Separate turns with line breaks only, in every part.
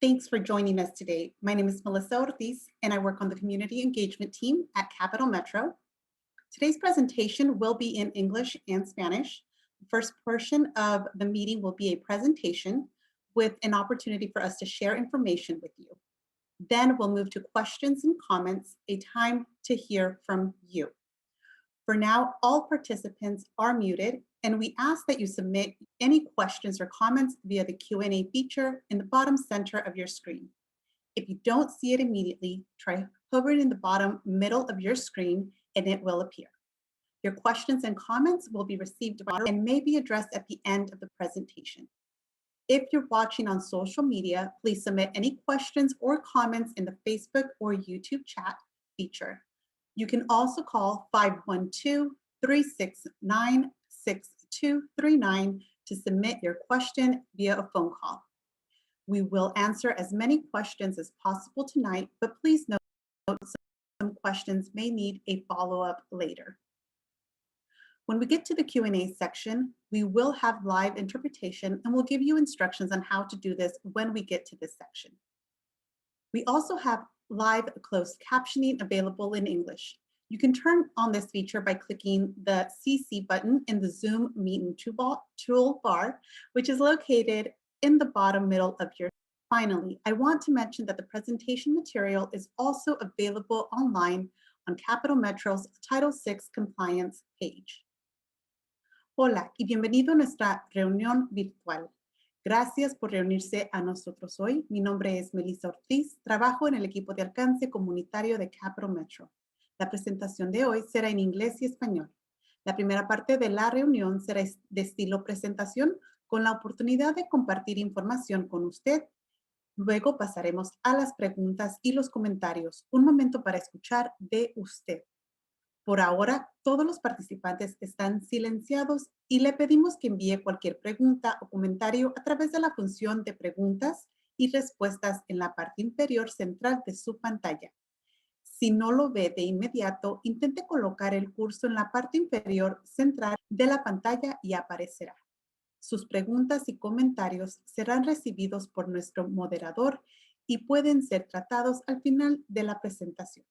Thanks for joining us today. My name is Melissa Ortiz, and I work on the Community Engagement team at Capital Metro. Today's presentation will be in English and Spanish. The first portion of the meeting will be a presentation with an opportunity for us to share information with you. Then we'll move to questions and comments, a time to hear from you. For now, all participants are muted, and we ask that you submit any questions or comments via the Q&A feature in the bottom center of your screen. If you don't see it immediately, try hovering in the bottom middle of your screen and it will appear. Your questions and comments will be received and may be addressed at the end of the presentation. If you're watching on social media, please submit any questions or comments in the Facebook or YouTube chat feature. You can also call 512-369-6239 to submit your question via a phone call. We will answer as many questions as possible tonight, but please note some questions may need a follow-up later. When we get to the Q&A section, we will have live interpretation and we'll give you instructions on how to do this when we get to this section. We also have live closed captioning available in English. You can turn on this feature by clicking the CC button in the Zoom Meeting toolbar, which is located in the bottom middle of your. Finally, I want to mention that the presentation material is also available online on Capital Metro's Title VI compliance page. Hola y bienvenido a nuestra reunión virtual. Gracias por reunirse a nosotros hoy. Mi nombre es Melissa Ortiz, trabajo en el equipo de alcance comunitario de Capital Metro. La presentación de hoy será en inglés y español. La primera parte de la reunión será de estilo presentación con la oportunidad de compartir información con usted. Luego pasaremos a las preguntas y los comentarios. Un momento para escuchar de usted. Por ahora, todos los participantes están silenciados y le pedimos que envíe cualquier pregunta o comentario a través de la función de preguntas y respuestas en la parte inferior central de su pantalla. Si no lo ve de inmediato, intente colocar el cursor en la parte inferior central de la pantalla y aparecerá. Sus preguntas y comentarios serán recibidos por nuestro moderador y pueden ser tratados al final de la presentación.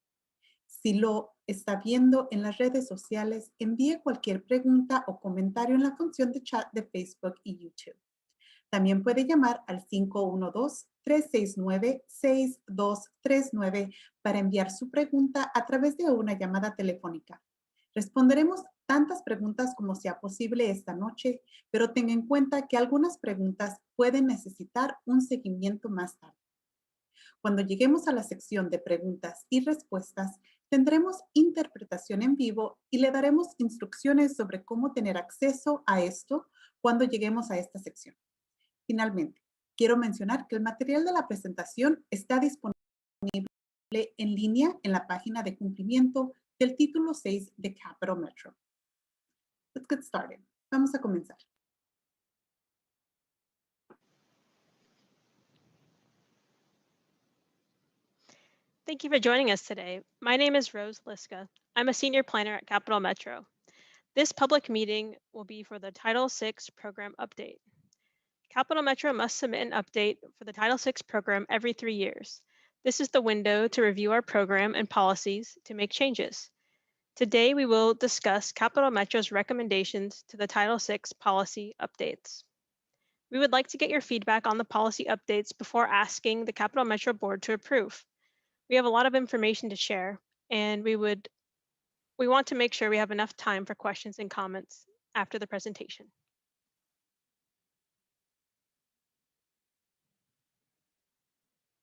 Si lo está viendo en las redes sociales, envíe cualquier pregunta o comentario en la función de chat de Facebook y YouTube. También puede llamar al 512-369-6239 para enviar su pregunta a través de una llamada telefónica. Responderemos tantas preguntas como sea posible esta noche, pero tenga en cuenta que algunas preguntas pueden necesitar un seguimiento más tarde. Cuando lleguemos a la sección de preguntas y respuestas, tendremos interpretación en vivo y le daremos instrucciones sobre cómo tener acceso a esto cuando lleguemos a esta sección. Finalmente, quiero mencionar que el material de la presentación está disponible en línea en la página de cumplimiento del título 6 de Capital Metro. Let's get started. Vamos a comenzar.
Thank you for joining us today. My name is Rose Liska. I'm a senior planner at Capital Metro. This public meeting will be for the Title VI program update. Capital Metro must submit an update for the Title VI program every 3 years. This is the window to review our program and policies to make changes. Today, we will discuss Capital Metro's recommendations to the Title VI policy updates. We would like to get your feedback on the policy updates before asking the Capital Metro Board to approve. We have a lot of information to share, and we want to make sure we have enough time for questions and comments after the presentation.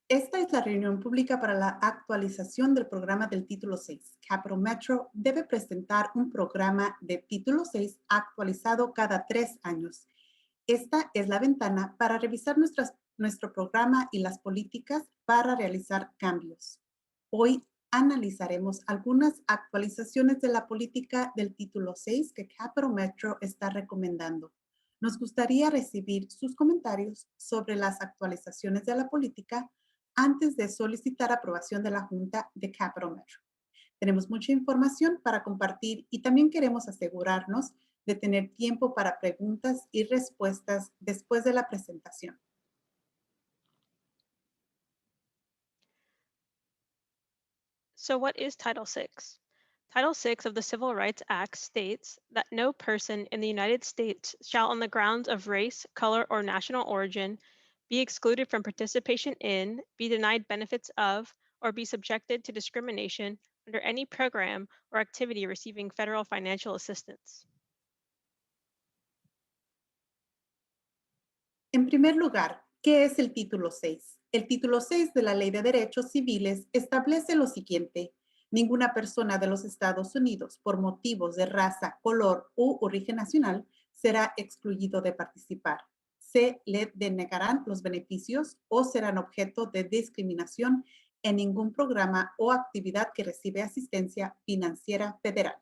Esta es la reunión pública para la actualización del programa del Título 6. Capital Metro debe presentar un programa de Título 6 actualizado cada 3 años. Esta es la ventana para revisar nuestro programa y las políticas para realizar cambios. Hoy analizaremos algunas actualizaciones de la política del Título 6 que Capital Metro está recomendando. Nos gustaría recibir sus comentarios sobre las actualizaciones de la política antes de solicitar aprobación de la Junta de Capital Metro. Tenemos mucha información para compartir y también queremos asegurarnos de tener tiempo para preguntas y respuestas después de la presentación.
So, what is Title VI? Title VI of the Civil Rights Act states that no person in the United States shall, on the grounds of race, color, or national origin, be excluded from participation in, be denied benefits of, or be subjected to discrimination under any program or activity receiving federal financial assistance.
En primer lugar, ¿qué es el título 6? El título 6 de la Ley de Derechos Civiles establece lo siguiente: ninguna persona de los Estados Unidos, por motivos de raza, color u origen nacional, será excluido de participar. Se le denegarán los beneficios o serán objeto de discriminación en ningún programa o actividad que recibe asistencia financiera federal.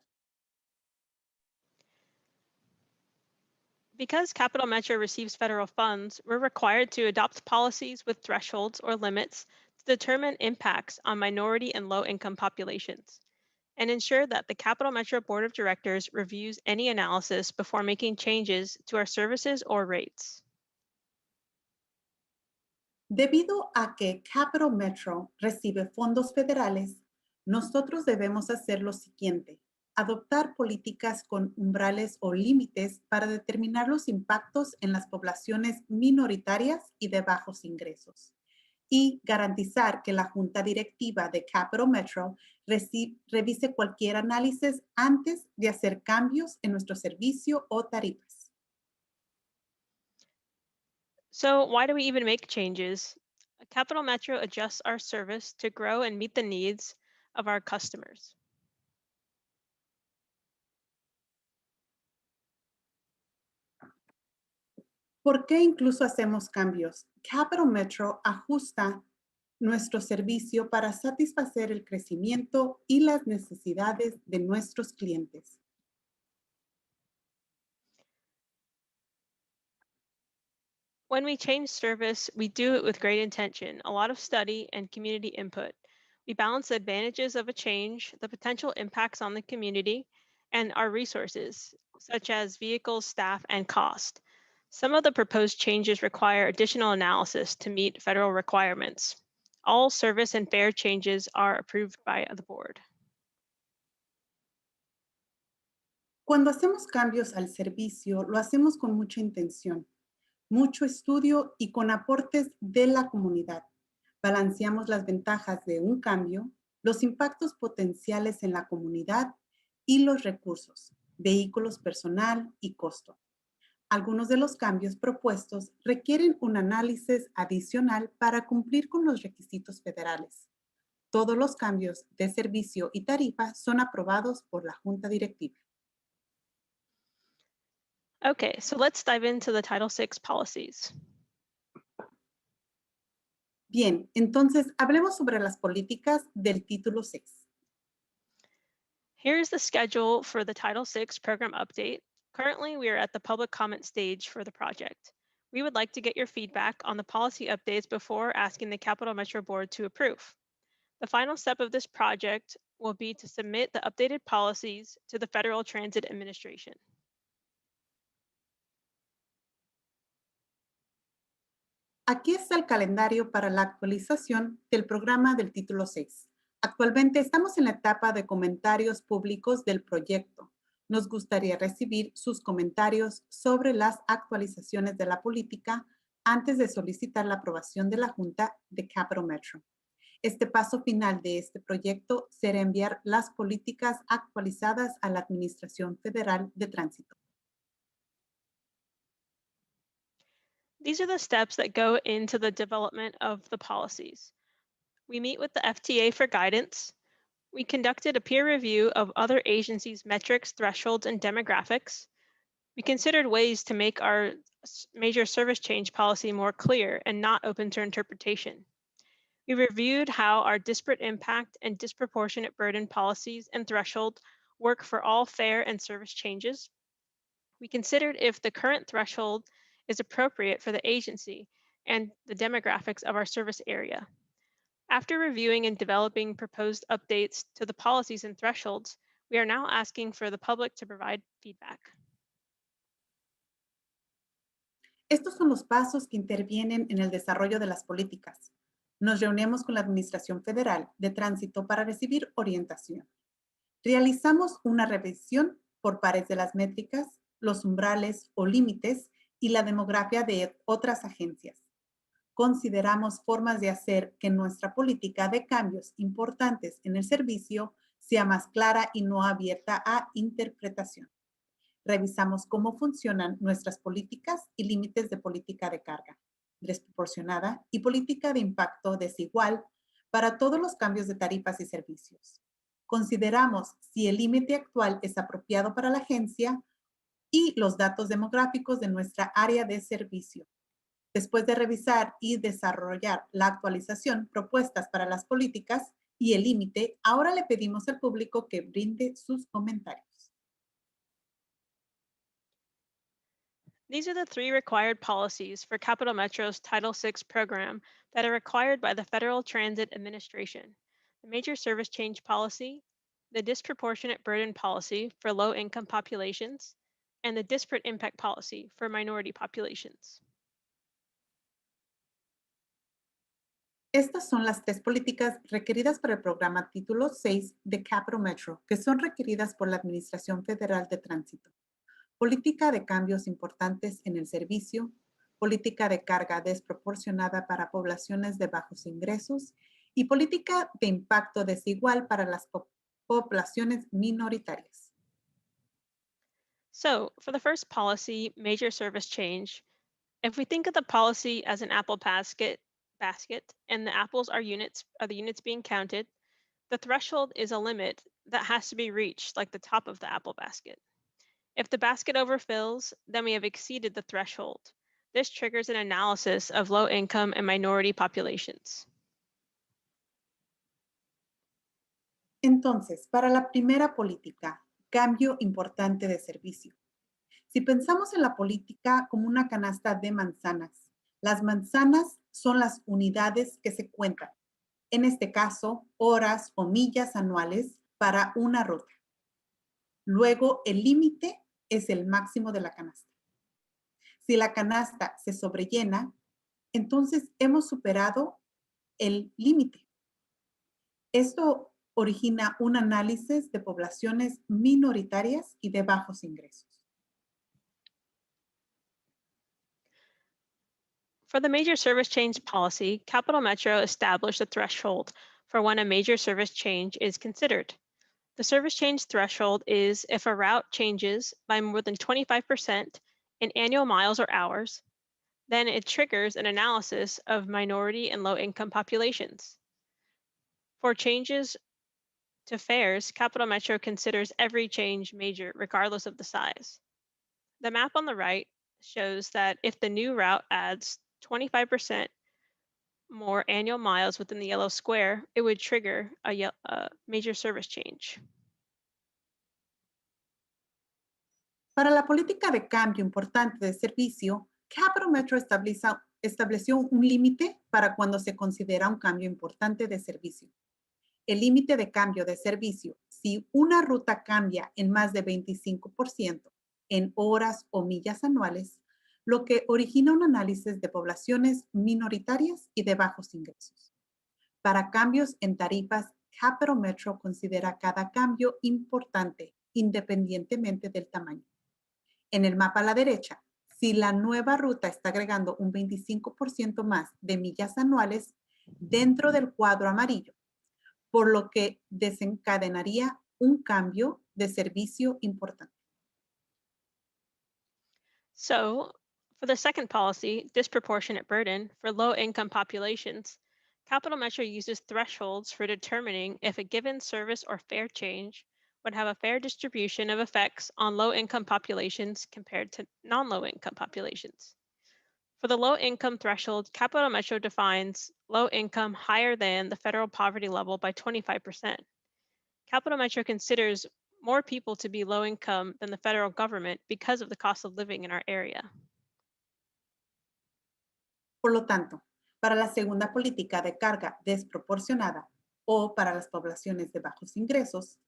Because Capital Metro receives federal funds, we're required to adopt policies with thresholds or limits to determine impacts on minority and low income populations and ensure that the Capital Metro Board of Directors reviews any analysis before making changes to our services or rates.
Debido a que Capital Metro recibe fondos federales, nosotros debemos hacer lo siguiente: adoptar políticas con umbrales o límites para determinar los impactos en las poblaciones minoritarias y de bajos ingresos, y garantizar que la junta directiva de Capital Metro revise cualquier análisis antes de hacer cambios en nuestro servicio o tarifas.
So, why do we even make changes? Capital Metro adjusts our service to grow and meet the needs of our customers.
¿Por qué incluso hacemos cambios? Capital Metro ajusta nuestro servicio para satisfacer el crecimiento y las necesidades de nuestros clientes.
When we change service, we do it with great intention, a lot of study, and community input. We balance the advantages of a change, the potential impacts on the community, and our resources, such as vehicles, staff, and cost. Some of the proposed changes require additional analysis to meet federal requirements. All service and fare changes are approved by the board.
Cuando hacemos cambios al servicio, lo hacemos con mucha intención, mucho estudio y con aportes de la comunidad. Balanceamos las ventajas de un cambio, los impactos potenciales en la comunidad y los recursos, vehículos personal y costo. Algunos de los cambios propuestos requieren un análisis adicional para cumplir con los requisitos federales. Todos los cambios de servicio y tarifa son aprobados por la Junta Directiva.
Okay, so let's dive into the Title VI policies.
Bien, entonces hablemos sobre las políticas del título 6.
Here's the schedule for the Title VI program update. Currently, we are at the public comment stage for the project. We would like to get your feedback on the policy updates before asking the Capital Metro Board to approve. The final step of this project will be to submit the updated policies to the Federal Transit Administration.
Aquí está el calendario para la actualización del programa del título 6. Actualmente estamos en la etapa de comentarios públicos del proyecto. Nos gustaría recibir sus comentarios sobre las actualizaciones de la política antes de solicitar la aprobación de la Junta de Capital Metro. Este paso final de este proyecto será enviar las políticas actualizadas a la Administración Federal de Tránsito.
These are the steps that go into the development of the policies. We meet with the FTA for guidance. We conducted a peer review of other agencies' metrics, thresholds, and demographics. We considered ways to make our major service change policy more clear and not open to interpretation. We reviewed how our disparate impact and disproportionate burden policies and threshold work for all fare and service changes. We considered if the current threshold is appropriate for the agency and the demographics of our service area. After reviewing and developing proposed updates to the policies and thresholds, we are now asking for the public to provide feedback.
Estos son los pasos que intervienen en el desarrollo de las políticas. Nos reunimos con la Administración Federal de Tránsito para recibir orientación. Realizamos una revisión por pares de las métricas, los umbrales o límites y la demografía de otras agencias. Consideramos formas de hacer que nuestra política de cambios importantes en el servicio sea más clara y no abierta a interpretación. Revisamos cómo funcionan nuestras políticas y límites de política de carga desproporcionada y política de impacto desigual para todos los cambios de tarifas y servicios. Consideramos si el límite actual es apropiado para la agencia y los datos demográficos de nuestra área de servicio. Después de revisar y desarrollar la actualización, propuestas para las políticas y el límite, ahora le pedimos al público que brinde sus comentarios.
These are the 3 required policies for Capital Metro's Title VI program that are required by the Federal Transit Administration: the Major Service Change Policy, the Disproportionate Burden Policy for low-income populations, and the Disparate Impact Policy for minority populations.
Estas son las 3 políticas requeridas para el programa Título 6 de Capital Metro, que son requeridas por la Administración Federal de Tránsito. Política de cambios importantes en el servicio, política de carga desproporcionada para poblaciones de bajos ingresos y política de impacto desigual para las poblaciones minoritarias.
So, for the first policy, major service change, if we think of the policy as an apple basket, and the apples are the units being counted, the threshold is a limit that has to be reached, like the top of the apple basket. If the basket overfills, then we have exceeded the threshold. This triggers an analysis of low income and minority populations.
Entonces, para la primera política, cambio importante de servicio. Si pensamos en la política como una canasta de manzanas, las manzanas son las unidades que se cuentan, en este caso, horas o millas anuales para una ruta. Luego, el límite es el máximo de la canasta. Si la canasta se sobrellena, entonces hemos superado el límite. Esto origina un análisis de poblaciones minoritarias y de bajos ingresos.
For the major service change policy, Capital Metro established a threshold for when a major service change is considered. The service change threshold is if a route changes by more than 25% in annual miles or hours, then it triggers an analysis of minority and low-income populations. For changes to fares, Capital Metro considers every change major regardless of the size. The map on the right shows that if the new route adds 25% more annual miles within the yellow square, it would trigger a major service change.
Para la política de cambio importante de servicio, Capital Metro estableció un límite para cuando se considera un cambio importante de servicio. El límite de cambio de servicio, si una ruta cambia en más de 25% en horas o millas anuales, lo que origina un análisis de poblaciones minoritarias y de bajos ingresos. Para cambios en tarifas, Capital Metro considera cada cambio importante independientemente del tamaño. En el mapa a la derecha, si la nueva ruta está agregando un 25% más de millas anuales dentro del cuadro amarillo, por lo que desencadenaría un cambio de servicio importante.
So, for the second policy, disproportionate burden for low-income populations, Capital Metro uses thresholds for determining if a given service or fare change would have a fair distribution of effects on low-income populations compared to non-low-income populations. For the low-income threshold, Capital Metro defines low income higher than the federal poverty level by 25%. Capital Metro considers more people to be low income than the federal government because of the cost of living in our area.
Por lo tanto, para la segunda política de carga desproporcionada o para las poblaciones de bajos ingresos,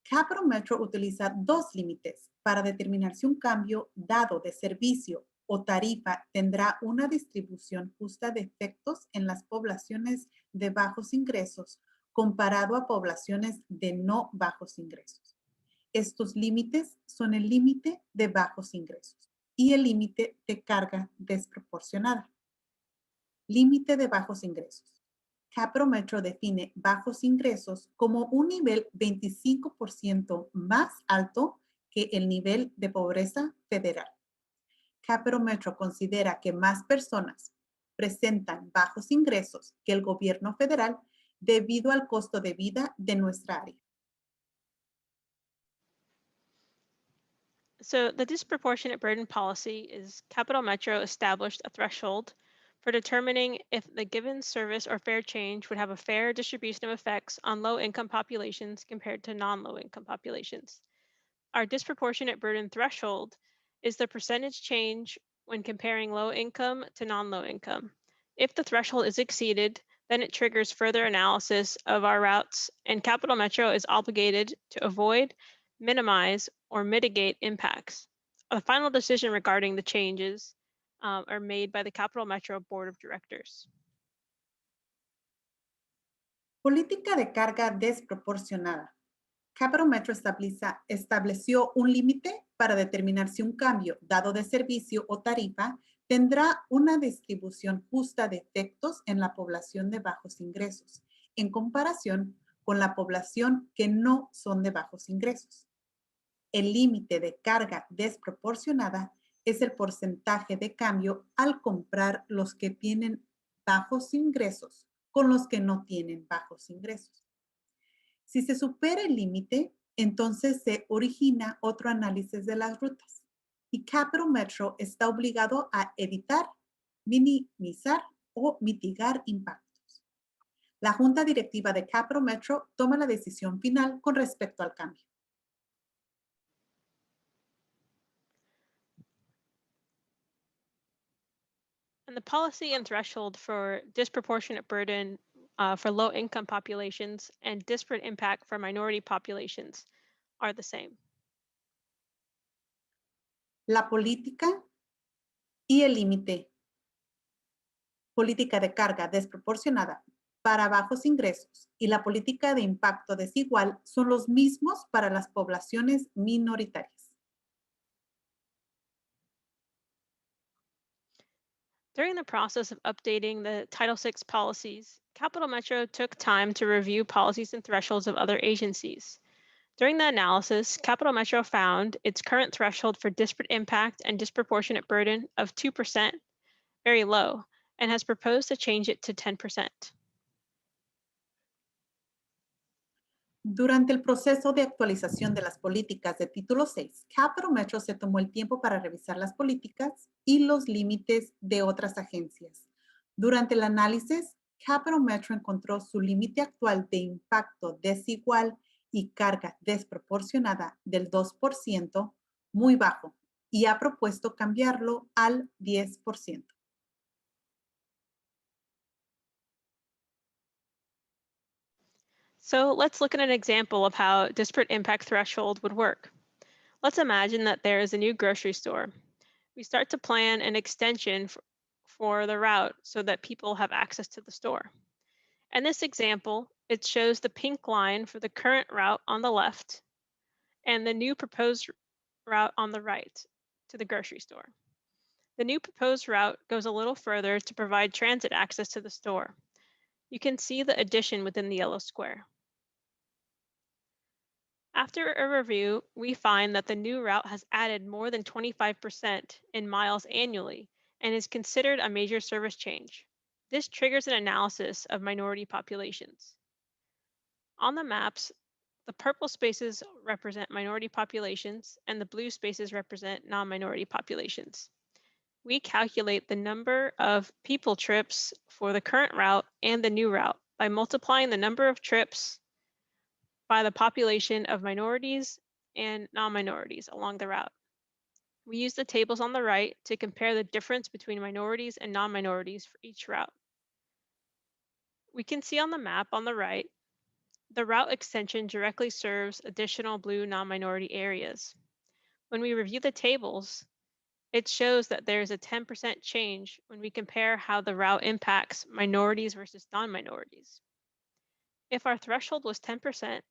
Capital Metro utiliza 2 límites para determinar si un cambio dado de servicio o tarifa tendrá una distribución justa de efectos en las poblaciones de bajos ingresos comparado a poblaciones de no bajos ingresos. Estos límites son el límite de bajos ingresos y el límite de carga desproporcionada. Límite de bajos ingresos. Capprometro define bajos ingresos como un nivel 25% más alto que el nivel de pobreza federal. Capprometro considera que más personas presentan bajos ingresos que el gobierno federal debido al costo de vida de nuestra área.
So the disproportionate burden policy is Capital Metro established a threshold for determining if the given service or fare change would have a fair distribution of effects on low-income populations compared to non-low-income populations. Our disproportionate burden threshold is the percentage change when comparing low income to non-low income. If the threshold is exceeded, then it triggers further analysis of our routes, and Capital Metro is obligated to avoid, minimize, or mitigate impacts. The final decision regarding the changes are made by the Capital Metro Board of Directors.
Política de carga desproporcionada. Capprometro estableció un límite para determinar si un cambio dado de servicio o tarifa tendrá una distribución justa de efectos en la población de bajos ingresos, en comparación con la población que no son de bajos ingresos. El límite de carga desproporcionada es el porcentaje de cambio al comprar los que tienen bajos ingresos con los que no tienen bajos ingresos. Si se supera el límite, entonces se origina otro análisis de las rutas y Capital Metro está obligado a evitar, minimizar o mitigar impactos. La Junta Directiva de Capital Metro toma la decisión final con respecto al cambio.
And the policy and threshold for disproportionate burden for low income populations and disparate impact for minority populations are the same.
La política y el límite. Política de carga desproporcionada para bajos ingresos y la política de impacto desigual son los mismos para las poblaciones minoritarias.
During the process of updating the Title VI policies, Capital Metro took time to review policies and thresholds of other agencies. During the analysis, Capital Metro found its current threshold for disparate impact and disproportionate burden of 2%, very low, and has proposed to change it to 10%.
Durante el proceso de actualización de las políticas de Título 6, Capital Metro se tomó el tiempo para revisar las políticas y los límites de otras agencias. Durante el análisis, Capital Metro encontró su límite actual de impacto desigual y carga desproporcionada del 2% muy bajo y ha propuesto cambiarlo al 10%.
So let's look at an example of how disparate impact threshold would work. Let's imagine that there is a new grocery store. We start to plan an extension for the route so that people have access to the store. In this example, it shows the pink line for the current route on the left and the new proposed route on the right to the grocery store. The new proposed route goes a little further to provide transit access to the store. You can see the addition within the yellow square. After a review, we find that the new route has added more than 25% in miles annually and is considered a major service change. This triggers an analysis of minority populations. On the maps, the purple spaces represent minority populations and the blue spaces represent non-minority populations. We calculate the number of people trips for the current route and the new route by multiplying the number of trips by the population of minorities and non-minorities along the route. We use the tables on the right to compare the difference between minorities and non-minorities for each route. We can see on the map on the right, the route extension directly serves additional blue non-minority areas. When we review the tables, It shows that there's a 10% change when we compare how the route impacts minorities versus non-minorities. If our threshold was 10%,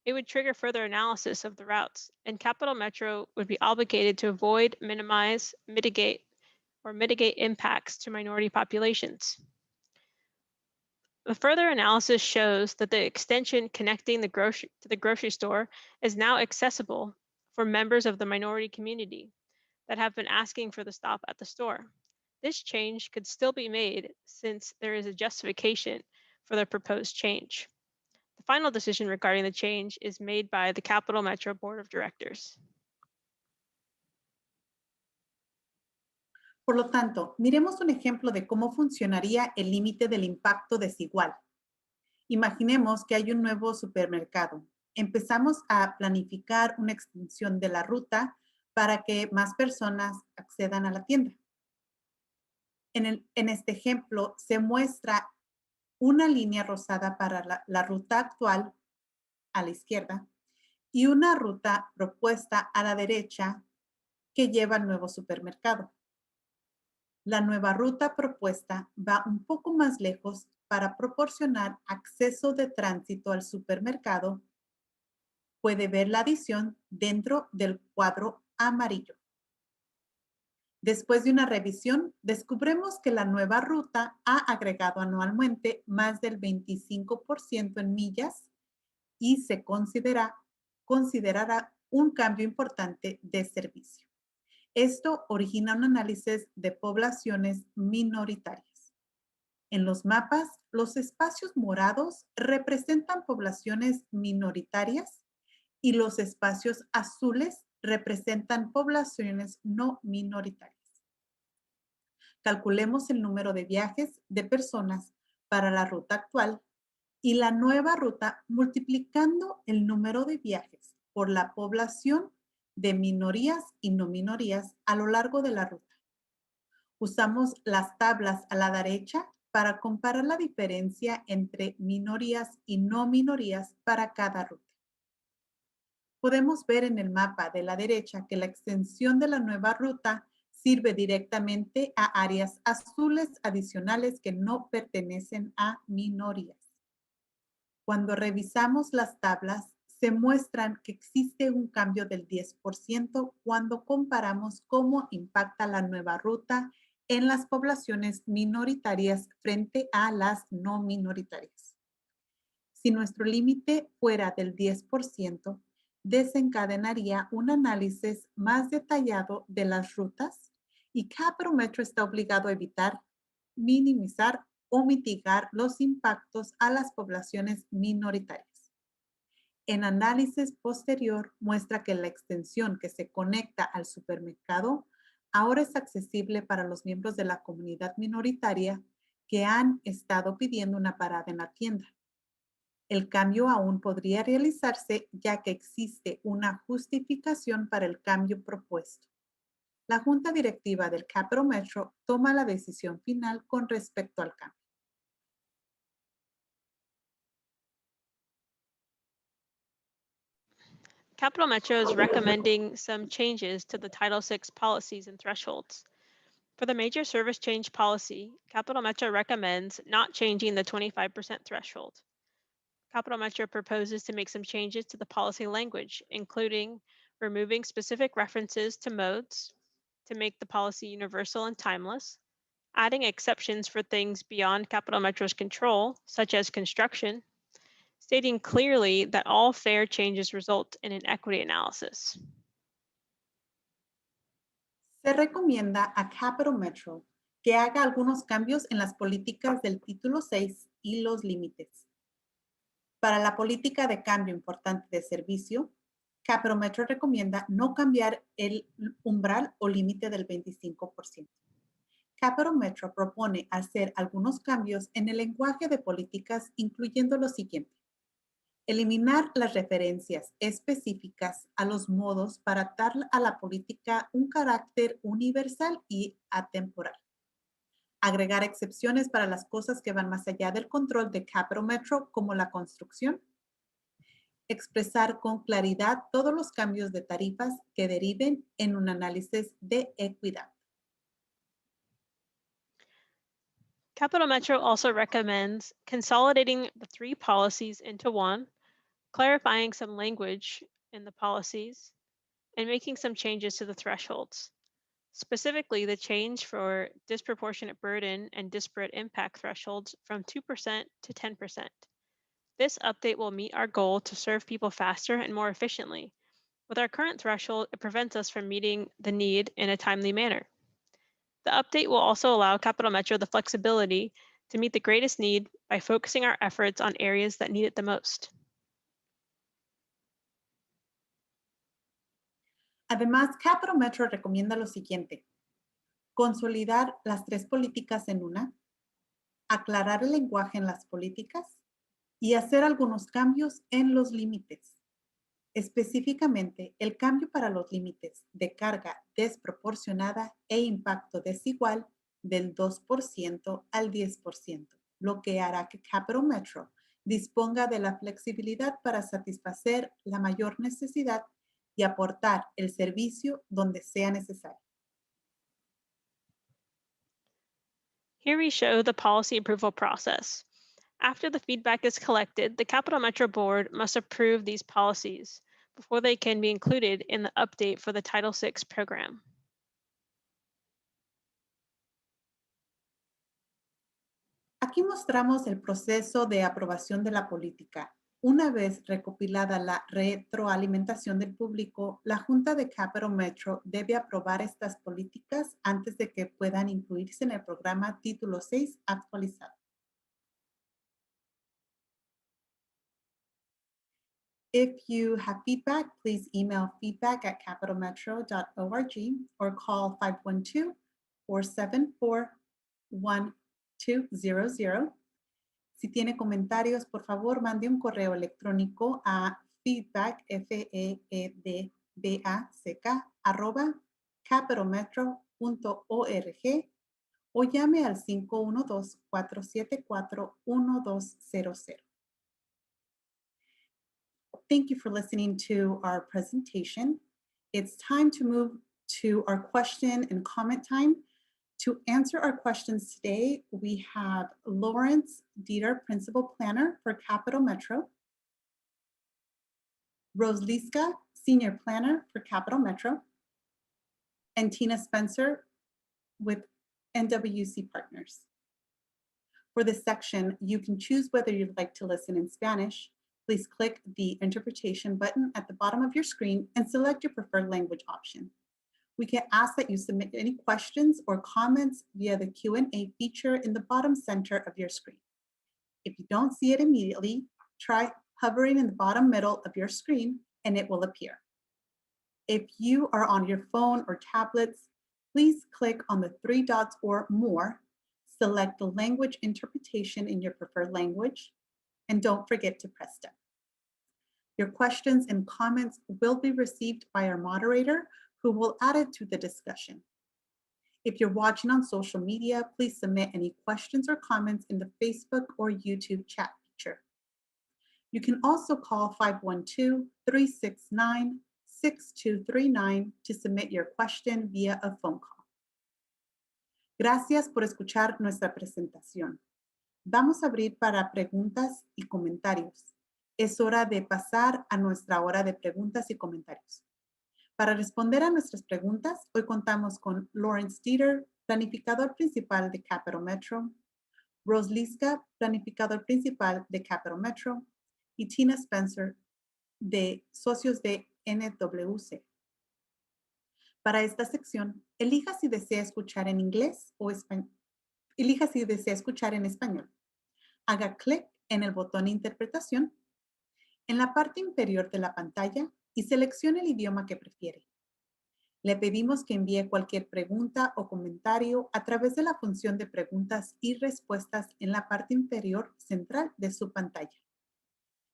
it would trigger further analysis of the routes, and Capital Metro would be obligated to avoid, minimize, mitigate impacts to minority populations. The further analysis shows that the extension connecting the grocery store is now accessible for members of the minority community that have been asking for the stop at the store. This change could still be made since there is a justification for the proposed change. The final decision regarding the change is made by the Capital Metro Board of Directors.
Por lo tanto, miremos un ejemplo de cómo funcionaría el límite del impacto desigual. Imaginemos que hay un nuevo supermercado. Empezamos a planificar una extensión de la ruta para que más personas accedan a la tienda. En este ejemplo se muestra una línea rosada para la ruta actual a la izquierda y una ruta propuesta a la derecha que lleva al nuevo supermercado. La nueva ruta propuesta va un poco más lejos para proporcionar acceso de tránsito al supermercado. Puede ver la adición dentro del cuadro amarillo. Después de una revisión, descubrimos que la nueva ruta ha agregado anualmente más del 25% en millas y se considerará un cambio importante de servicio. Esto origina un análisis de poblaciones minoritarias. En los mapas, los espacios morados representan poblaciones minoritarias y los espacios azules representan poblaciones no minoritarias. Calculemos el número de viajes de personas para la ruta actual y la nueva ruta multiplicando el número de viajes por la población de minorías y no minorías a lo largo de la ruta. Usamos las tablas a la derecha para comparar la diferencia entre minorías y no minorías para cada ruta. Podemos ver en el mapa de la derecha que la extensión de la nueva ruta sirve directamente a áreas azules adicionales que no pertenecen a minorías. Cuando revisamos las tablas, se muestran que existe un cambio del 10% cuando comparamos cómo impacta la nueva ruta en las poblaciones minoritarias frente a las no minoritarias. Si nuestro límite fuera del 10%, desencadenaría un análisis más detallado de las rutas y Capital Metro está obligado a evitar, minimizar o mitigar los impactos a las poblaciones minoritarias. El análisis posterior muestra que la extensión que se conecta al supermercado ahora es accesible para los miembros de la comunidad minoritaria que han estado pidiendo una parada en la tienda. El cambio aún podría realizarse ya que existe una justificación para el cambio propuesto. La Junta Directiva del Capital Metro toma la decisión final con respecto al cambio.
Capital Metro is recommending some changes to the Title VI policies and thresholds. For the major service change policy, Capital Metro recommends not changing the 25% threshold. Capital Metro proposes to make some changes to the policy language, including removing specific references to modes to make the policy universal and timeless, adding exceptions for things beyond Capital Metro's control, such as construction, stating clearly that all fare changes result in an equity analysis.
Se recomienda a Capital Metro que haga algunos cambios en las políticas del título 6 y los límites. Para la política de cambio importante de servicio, Capital Metro recomienda no cambiar el umbral o límite del 25%. Capital Metro propone hacer algunos cambios en el lenguaje de políticas, incluyendo lo siguiente: eliminar las referencias específicas a los modos para dar a la política un carácter universal y atemporal. Agregar excepciones para las cosas que van más allá del control de Capital Metro, como la construcción. expresar con claridad todos los cambios de tarifas que deriven en un análisis de equidad.
Capital Metro also recommends consolidating the 3 policies into one, clarifying some language in the policies, and making some changes to the thresholds. Specifically, the change for disproportionate burden and disparate impact thresholds from 2% to 10%. This update will meet our goal to serve people faster and more efficiently. With our current threshold, it prevents us from meeting the need in a timely manner. The update will also allow Capital Metro the flexibility to meet the greatest need by focusing our efforts on areas that need it the most.
Además, Capital Metro recomienda lo siguiente: consolidar las 3 políticas en una, aclarar el lenguaje en las políticas y hacer algunos cambios en los límites. Específicamente, el cambio para los límites de carga desproporcionada e impacto desigual del 2% al 10%, lo que hará que Capital Metro disponga de la flexibilidad para satisfacer la mayor necesidad y aportar el servicio donde sea necesario.
Here we show the policy approval process. After the feedback is collected, the Capital Metro Board must approve these policies before they can be included in the update for the Title VI program.
Aquí mostramos el proceso de aprobación de la política. Una vez recopilada la retroalimentación del público, la Junta de Capital Metro debe aprobar estas políticas antes de que puedan incluirse en el programa Título 6 actualizado. If you have feedback, please email feedback@capitalmetro.org or call 512-474-1200. Si tiene comentarios, por favor, mande un correo electrónico a feedback, @capitalmetro.org o llame al 512-474-1200. Thank you for listening to our presentation. It's time to move to our question and comment time. To answer our questions today, we have Lawrence Dieter, Principal Planner for Capital Metro, Rose Liska, Senior Planner for Capital Metro, and Tina Spencer with NWC Partners. For this section, you can choose whether you'd like to listen in Spanish. Please click the interpretation button at the bottom of your screen and select your preferred language option. We can ask that you submit any questions or comments via the Q&A feature in the bottom center of your screen. If you don't see it immediately, try hovering in the bottom middle of your screen and it will appear. If you are on your phone or tablets, please click on the 3 dots or more, select the language interpretation in your preferred language, and don't forget to press done. Your questions and comments will be received by our moderator, who will add it to the discussion. If you're watching on social media, please submit any questions or comments in the Facebook or YouTube chat feature. You can also call 512-369-6239 to submit your question via a phone call. Gracias por escuchar nuestra presentación. Vamos a abrir para preguntas y comentarios. Es hora de pasar a nuestra hora de preguntas y comentarios. Para responder a nuestras preguntas, hoy contamos con Lawrence Dieter, planificador principal de Capital Metro, Rose Liska, planificador principal de Capital Metro, y Tina Spencer, de socios de NWC. Para esta sección, elija si desea escuchar en inglés o español. Elija si desea escuchar en español. Haga clic en el botón Interpretación en la parte inferior de la pantalla y seleccione el idioma que prefiere. Le pedimos que envíe cualquier pregunta o comentario a través de la función de preguntas y respuestas en la parte inferior central de su pantalla.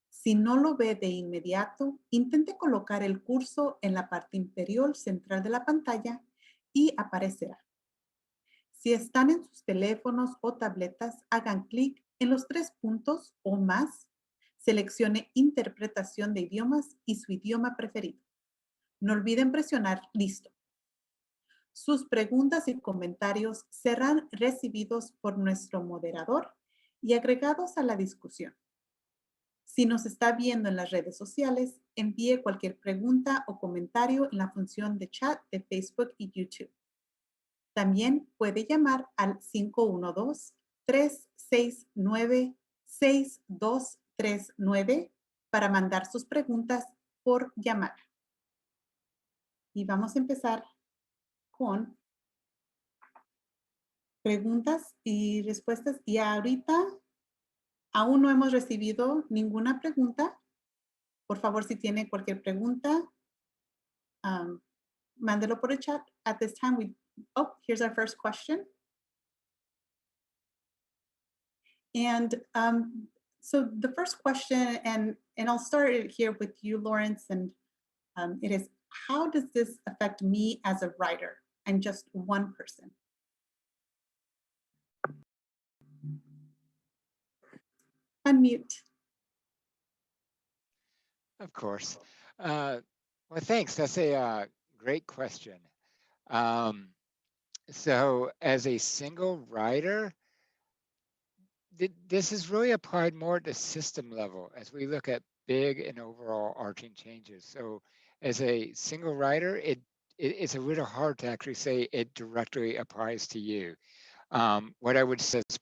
Si no lo ve de inmediato, intente colocar el cursor en la parte inferior central de la pantalla y aparecerá. Si están en sus teléfonos o tabletas, hagan clic en los 3 puntos o más, Seleccione interpretación de idiomas y su idioma preferido. No olviden presionar listo. Sus preguntas y comentarios serán recibidos por nuestro moderador y agregados a la discusión. Si nos está viendo en las redes sociales, envíe cualquier pregunta o comentario en la función de chat de Facebook y YouTube. También puede llamar al 512-369-6239 para mandar sus preguntas por llamada. Y vamos a empezar con preguntas y respuestas. Y ahorita aún no hemos recibido ninguna pregunta. Por favor, si tiene cualquier pregunta, mándelo por el chat. At this time, here's our first question. And so the first question, and I'll start it here with you, Lawrence, and it is, how does this affect me as a writer? I'm just one person. Unmute.
Of course. Well, thanks. That's a great question. So as a single writer, this is really applied more at the system level as we look at big and overall arching changes. So as a single writer, it's a little hard to actually say it directly applies to you. What I would say is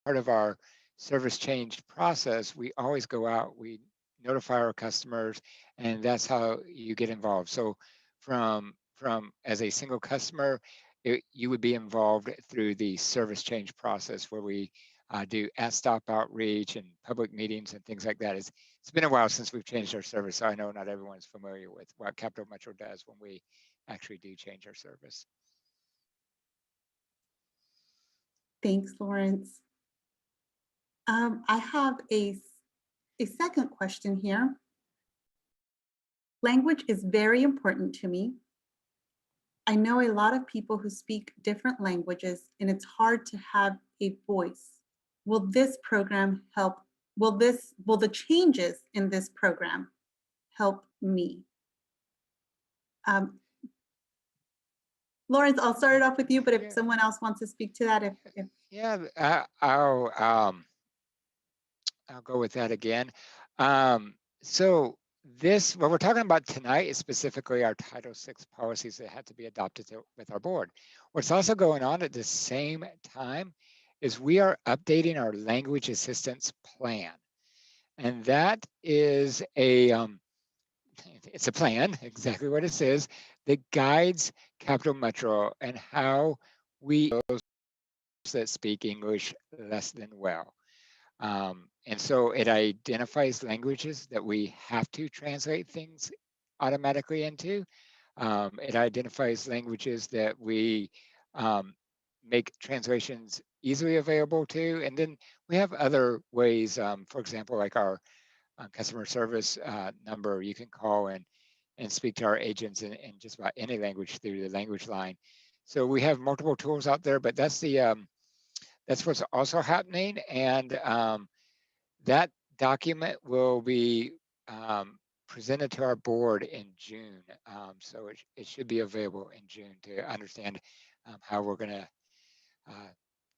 part of our service change process, we always go out, we notify our customers, and that's how you get involved. So from as a single customer, you would be involved through the service change process where we do at-stop outreach and public meetings and things like that. It's been a while since we've changed our service, so I know not everyone's familiar with what Capital Metro does when we actually do change our service.
Thanks, Lawrence. I have a second question here. Language is very important to me. I know a lot of people who speak different languages, and it's hard to have a voice. Will this program help? Will the changes in this program help me? Lawrence, I'll start it off with you, but if someone else wants to speak to that, if
yeah, I'll go with that again. So what we're talking about tonight is specifically our Title VI policies that had to be adopted with our board. What's also going on at the same time is we are updating our language assistance plan. And that is it's a plan, exactly what it says, that guides Capital Metro and how we those that speak English less than well. And so it identifies languages that we have to translate things automatically into. It identifies languages that we make translations easily available to. And then we have other ways, for example, like our customer service number, you can call and speak to our agents in just about any language through the language line. So we have multiple tools out there, but that's what's also happening. And that document will be presented to our board in June. So it should be available in June to understand how we're going to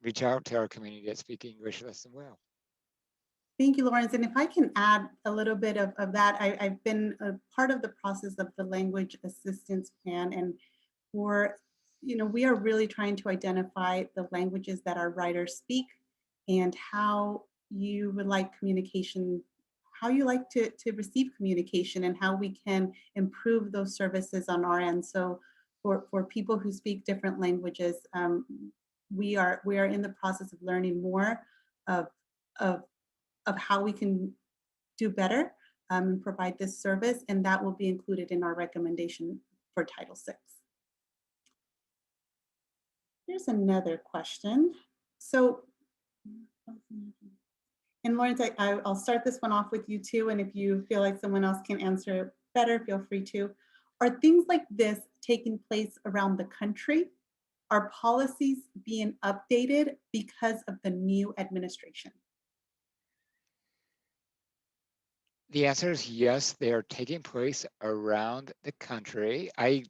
reach out to our community that speak English less than well.
Thank you, Lawrence. And if I can add a little bit of that, I've been a part of the process of the language assistance plan, and we are really trying to identify the languages that our writers speak and how you would like communication, how you like to receive communication, and how we can improve those services on our end. So for people who speak different languages, we are in the process of learning more of how we can do better and provide this service, and that will be included in our recommendation for Title VI. Here's another question. So, and Lawrence, I'll start this one off with you too, and if you feel like someone else can answer it better, feel free to. Are things like this taking place around the country? Are policies being updated because of the new administration?
The answer is yes, they are taking place around the country. I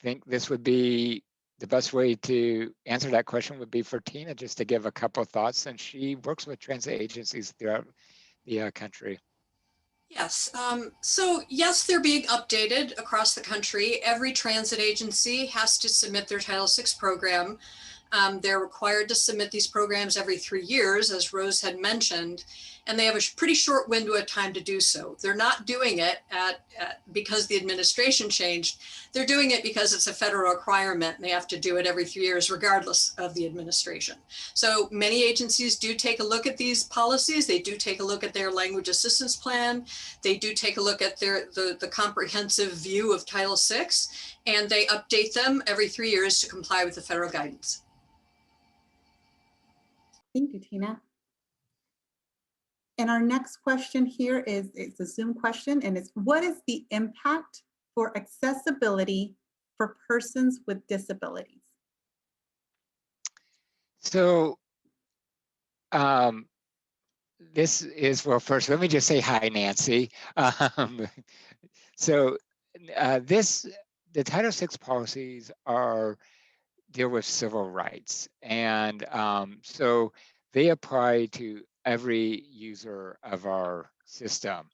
think this would be the best way to answer that question would be for Tina just to give a couple of thoughts, and she works with transit agencies throughout the country.
Yes, so yes, they're being updated across the country. Every transit agency has to submit their Title VI program. They're required to submit these programs every 3 years, as Rose had mentioned, and they have a pretty short window of time to do so. They're not doing it because the administration changed. They're doing it because it's a federal requirement and they have to do it every 3 years, regardless of the administration. So many agencies do take a look at these policies. They do take a look at their language assistance plan. They do take a look at the comprehensive view of Title VI, and they update them every 3 years to comply with the federal guidance.
Thank you, Tina. And our next question here is, it's a Zoom question, and it's, what is the impact for accessibility for persons with disabilities?
So this is, well, first, let me just say hi, Nancy. So the Title VI policies deal with civil rights. And so they apply to every user of our system.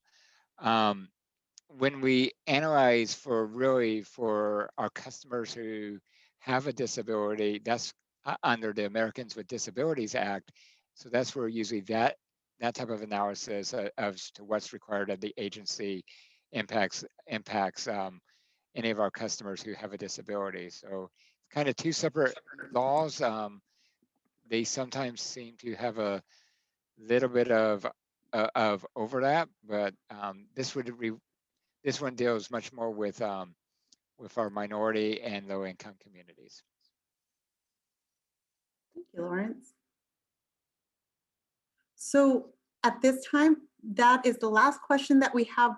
When we analyze for our customers who have a disability, that's under the Americans with Disabilities Act. So that's where usually that type of analysis as to what's required of the agency impacts any of our customers who have a disability. So it's kind of two separate laws. They sometimes seem to have a little bit of overlap, but this one deals much more with our minority and low income communities.
Thank you, Lawrence. So at this time, that is the last question that we have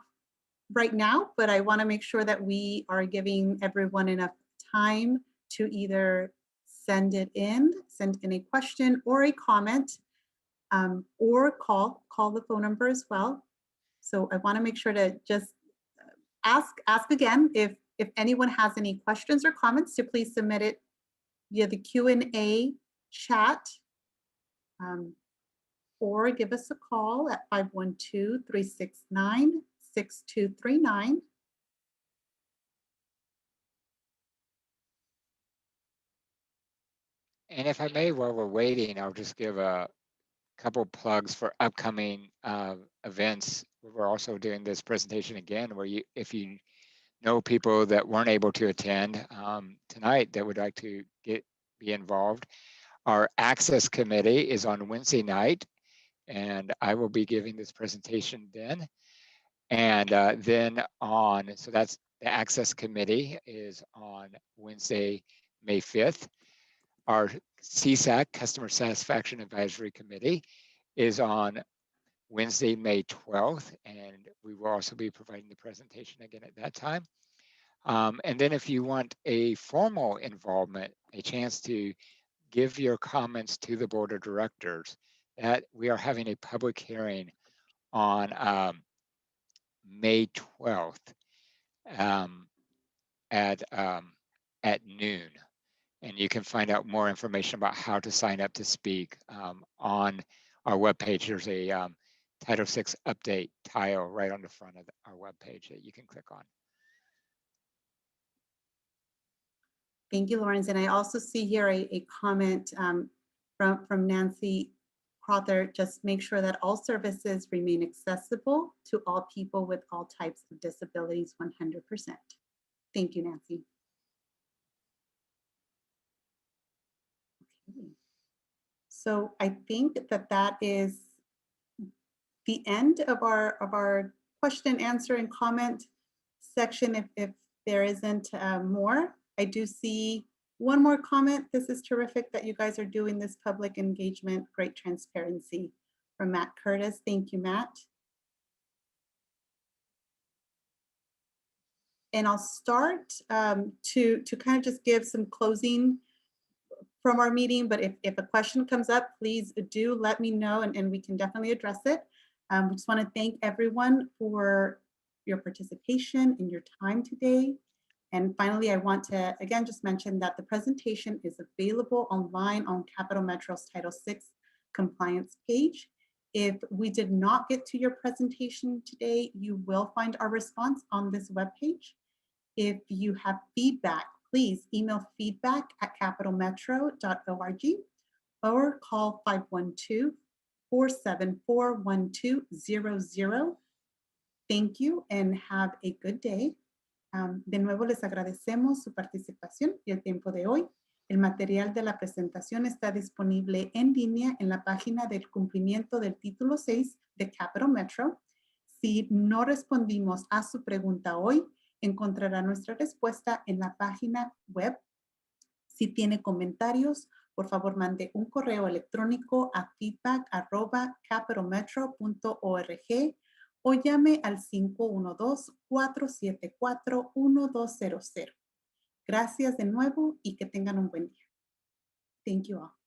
right now, but I want to make sure that we are giving everyone enough time to either send in a question or a comment, or call the phone number as well. So I want to make sure to just ask again if anyone has any questions or comments, to please submit it via the Q&A chat, or give us a call at 512-369-6239.
And if I may, while we're waiting, I'll just give a couple plugs for upcoming events. We're also doing this presentation again, where if you know people that weren't able to attend tonight that would like to be involved, our Access Committee is on Wednesday night, and I will be giving this presentation then. And so that's the Access Committee is on Wednesday, May 5th. Our CSAC, Customer Satisfaction Advisory Committee, is on Wednesday, May 12th, and we will also be providing the presentation again at that time. And then if you want a formal involvement, a chance to give your comments to the board of directors, that we are having a public hearing on May 12th at noon. And you can find out more information about how to sign up to speak on our webpage. There's a Title VI update tile right on the front of our webpage that you can click on.
Thank you, Lawrence. And I also see here a comment from Nancy Crother. Just make sure that all services remain accessible to all people with all types of disabilities 100%. Thank you, Nancy. Okay. So I think that is the end of our question, answer, and comment section. If there isn't more, I do see one more comment. This is terrific that you guys are doing this public engagement. Great transparency, from Matt Curtis. Thank you, Matt. And I'll start to kind of just give some closing from our meeting, but if a question comes up, please do let me know, and we can definitely address it. We just want to thank everyone for your participation and your time today. And finally, I want to, again, just mention that the presentation is available online on Capital Metro's Title VI compliance page. If we did not get to your presentation today, you will find our response on this webpage. If you have feedback, please email feedback@capitalmetro.org or call 512-474-1200. Thank you and have a good day. De nuevo les agradecemos su participación y el tiempo de hoy. El material de la presentación está disponible en línea en la página del cumplimiento del título 6 de Capital Metro. Si no respondimos a su pregunta hoy, encontrará nuestra respuesta en la página web. Si tiene comentarios, por favor mande un correo electrónico a feedback@capitalmetro.org o llame al 512-474-1200. Gracias de nuevo y que tengan un buen día. Thank you all.